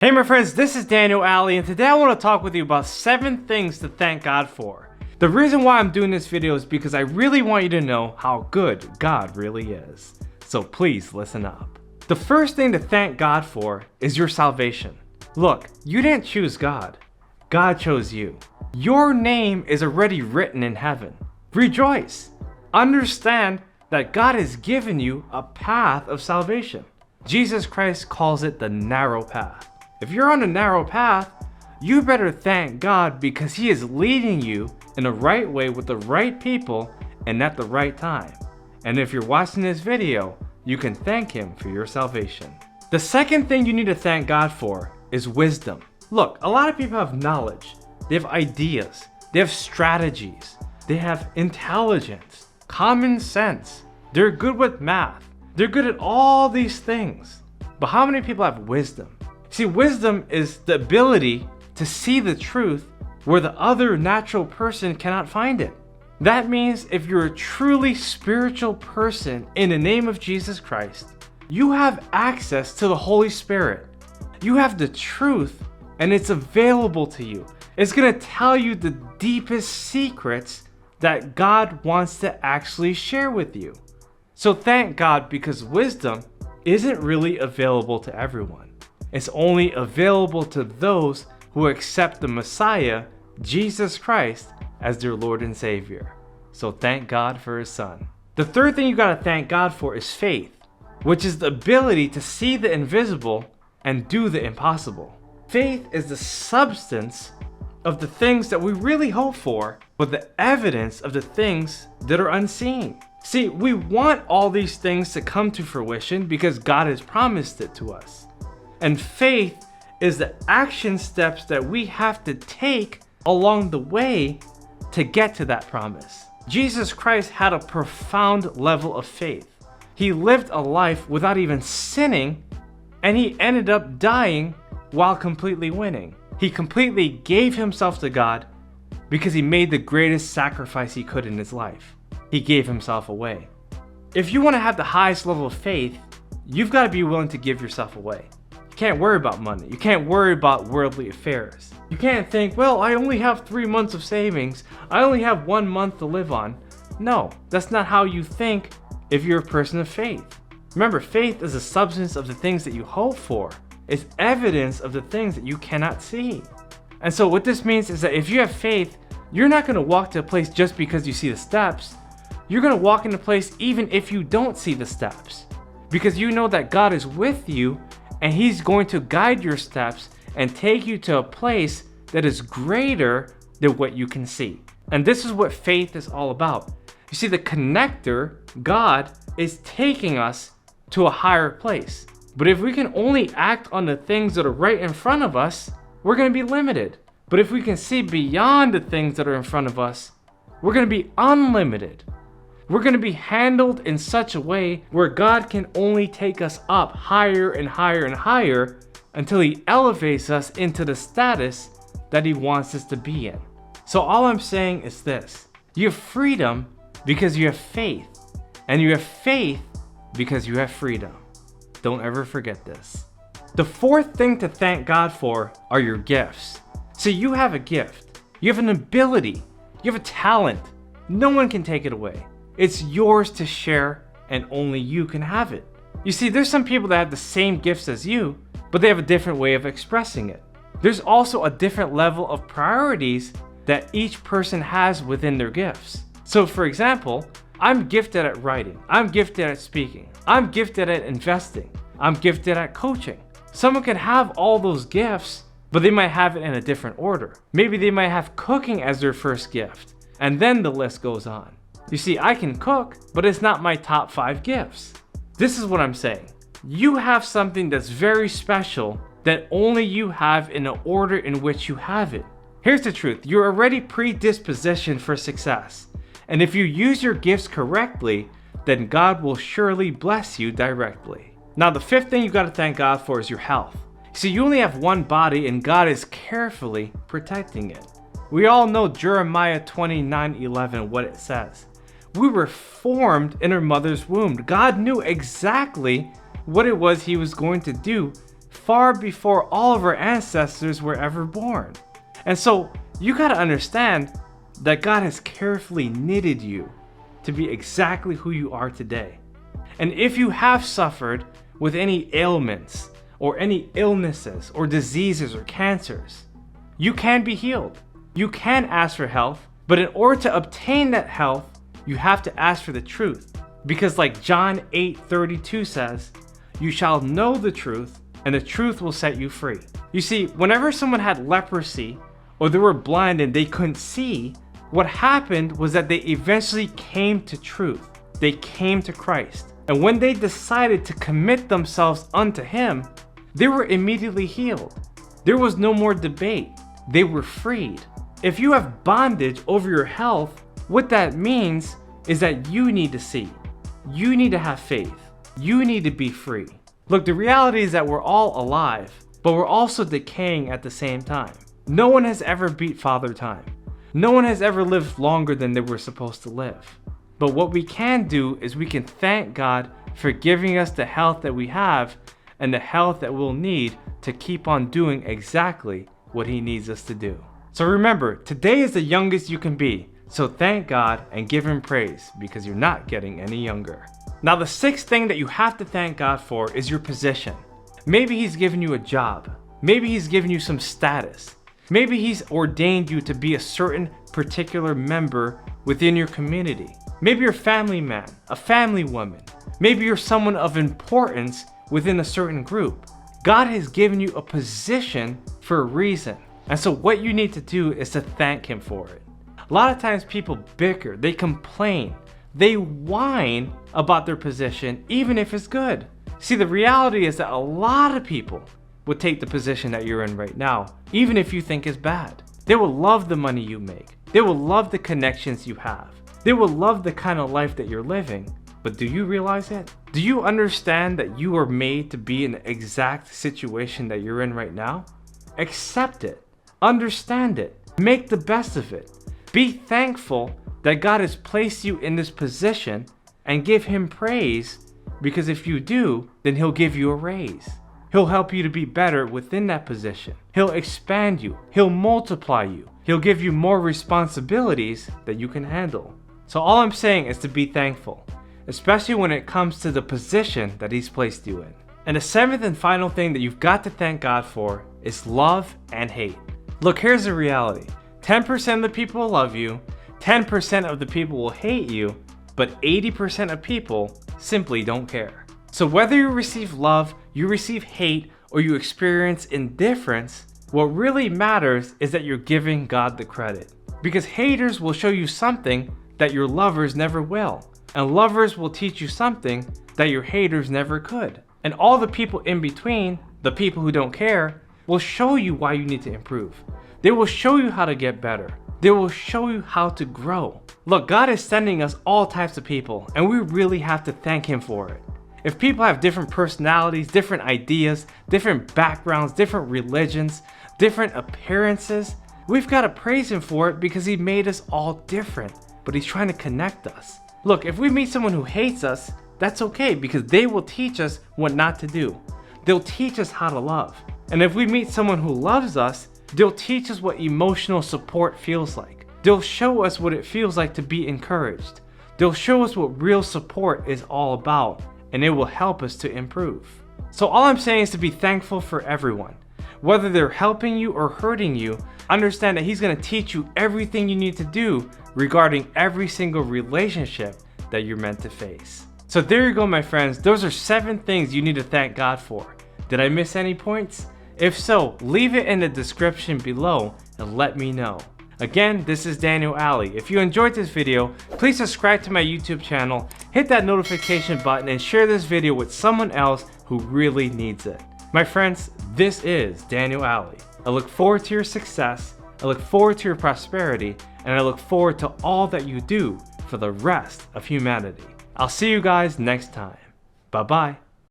Hey my friends, this is Daniel Alley, and today I want to talk with you about 7 things to thank God for. The reason why I'm doing this video is because I really want you to know how good God really is. So please listen up. The first thing to thank God for is your salvation. Look, you didn't choose God. God chose you. Your name is already written in heaven. Rejoice. Understand that God has given you a path of salvation. Jesus Christ calls it the narrow path. If you're on a narrow path, you better thank God because He is leading you in the right way with the right people and at the right time. And if you're watching this video, you can thank Him for your salvation. The second thing you need to thank God for is wisdom. Look, a lot of people have knowledge, they have ideas, they have strategies, they have intelligence, common sense, they're good with math, they're good at all these things. But how many people have wisdom? See, wisdom is the ability to see the truth where the other natural person cannot find it. That means if you're a truly spiritual person in the name of Jesus Christ, you have access to the Holy Spirit. You have the truth and it's available to you. It's going to tell you the deepest secrets that God wants to actually share with you. So thank God because wisdom isn't really available to everyone. It's only available to those who accept the Messiah, Jesus Christ, as their Lord and Savior. So thank God for His Son. The third thing you gotta thank God for is faith, which is the ability to see the invisible and do the impossible. Faith is the substance of the things that we really hope for, but the evidence of the things that are unseen. See, we want all these things to come to fruition because God has promised it to us. And faith is the action steps that we have to take along the way to get to that promise. Jesus Christ had a profound level of faith. He lived a life without even sinning, and He ended up dying while completely winning. He completely gave Himself to God because He made the greatest sacrifice He could in His life. He gave Himself away. If you want to have the highest level of faith, you've got to be willing to give yourself away. You can't worry about money. You can't worry about worldly affairs. You can't think, well, I only have 3 months of savings. I only have 1 month to live on. No, that's not how you think if you're a person of faith. Remember, faith is the substance of the things that you hope for. It's evidence of the things that you cannot see. And so what this means is that if you have faith, you're not going to walk to a place just because you see the steps. You're going to walk in a place even if you don't see the steps. Because you know that God is with you and He's going to guide your steps and take you to a place that is greater than what you can see. And this is what faith is all about. You see, the connector, God, is taking us to a higher place. But if we can only act on the things that are right in front of us, we're going to be limited. But if we can see beyond the things that are in front of us, we're going to be unlimited. We're going to be handled in such a way where God can only take us up higher and higher and higher until He elevates us into the status that He wants us to be in. So all I'm saying is this: you have freedom because you have faith, and you have faith because you have freedom. Don't ever forget this. The fourth thing to thank God for are your gifts. So you have a gift, you have an ability, you have a talent. No one can take it away. It's yours to share, and only you can have it. You see, there's some people that have the same gifts as you, but they have a different way of expressing it. There's also a different level of priorities that each person has within their gifts. So for example, I'm gifted at writing, I'm gifted at speaking, I'm gifted at investing, I'm gifted at coaching. Someone can have all those gifts, but they might have it in a different order. Maybe they might have cooking as their first gift, and then the list goes on. You see, I can cook, but it's not my top 5 gifts. This is what I'm saying. You have something that's very special that only you have in the order in which you have it. Here's the truth. You're already predispositioned for success. And if you use your gifts correctly, then God will surely bless you directly. Now, the fifth thing you got to thank God for is your health. See, you only have one body and God is carefully protecting it. We all know Jeremiah 29:11, what it says. We were formed in our mother's womb. God knew exactly what it was He was going to do far before all of our ancestors were ever born. And so you gotta understand that God has carefully knitted you to be exactly who you are today. And if you have suffered with any ailments or any illnesses or diseases or cancers, you can be healed. You can ask for health, but in order to obtain that health, you have to ask for the truth. Because like John 8:32 says, you shall know the truth, and the truth will set you free. You see, whenever someone had leprosy, or they were blind and they couldn't see, what happened was that they eventually came to truth. They came to Christ. And when they decided to commit themselves unto Him, they were immediately healed. There was no more debate. They were freed. If you have bondage over your health, what that means is that you need to see. You need to have faith. You need to be free. Look, the reality is that we're all alive, but we're also decaying at the same time. No one has ever beat Father Time. No one has ever lived longer than they were supposed to live. But what we can do is we can thank God for giving us the health that we have and the health that we'll need to keep on doing exactly what He needs us to do. So remember, today is the youngest you can be. So thank God and give Him praise because you're not getting any younger. Now the sixth thing that you have to thank God for is your position. Maybe He's given you a job. Maybe He's given you some status. Maybe He's ordained you to be a certain particular member within your community. Maybe you're a family man, a family woman. Maybe you're someone of importance within a certain group. God has given you a position for a reason. And so what you need to do is to thank Him for it. A lot of times people bicker, they complain, they whine about their position even if it's good. See, the reality is that a lot of people would take the position that you're in right now, even if you think it's bad. They will love the money you make. They will love the connections you have. They will love the kind of life that you're living. But do you realize it? Do you understand that you are made to be in the exact situation that you're in right now? Accept it. Understand it. Make the best of it. Be thankful that God has placed you in this position and give Him praise, because if you do, then He'll give you a raise. He'll help you to be better within that position. He'll expand you. He'll multiply you. He'll give you more responsibilities that you can handle. So all I'm saying is to be thankful, especially when it comes to the position that He's placed you in. And the seventh and final thing that you've got to thank God for is love and hate. Look, here's the reality. 10% of the people will love you, 10% of the people will hate you, but 80% of people simply don't care. So whether you receive love, you receive hate, or you experience indifference, what really matters is that you're giving God the credit. Because haters will show you something that your lovers never will. And lovers will teach you something that your haters never could. And all the people in between, the people who don't care, will show you why you need to improve. They will show you how to get better. They will show you how to grow. Look, God is sending us all types of people, and we really have to thank Him for it. If people have different personalities, different ideas, different backgrounds, different religions, different appearances, we've got to praise Him for it because He made us all different, but He's trying to connect us. Look, if we meet someone who hates us, that's okay because they will teach us what not to do. They'll teach us how to love. And if we meet someone who loves us, they'll teach us what emotional support feels like. They'll show us what it feels like to be encouraged. They'll show us what real support is all about, and it will help us to improve. So all I'm saying is to be thankful for everyone. Whether they're helping you or hurting you, understand that He's going to teach you everything you need to do regarding every single relationship that you're meant to face. So there you go, my friends. Those are 7 things you need to thank God for. Did I miss any points? If so, leave it in the description below and let me know. Again, this is Daniel Alley. If you enjoyed this video, please subscribe to my YouTube channel, hit that notification button, and share this video with someone else who really needs it. My friends, this is Daniel Alley. I look forward to your success, I look forward to your prosperity, and I look forward to all that you do for the rest of humanity. I'll see you guys next time. Bye-bye.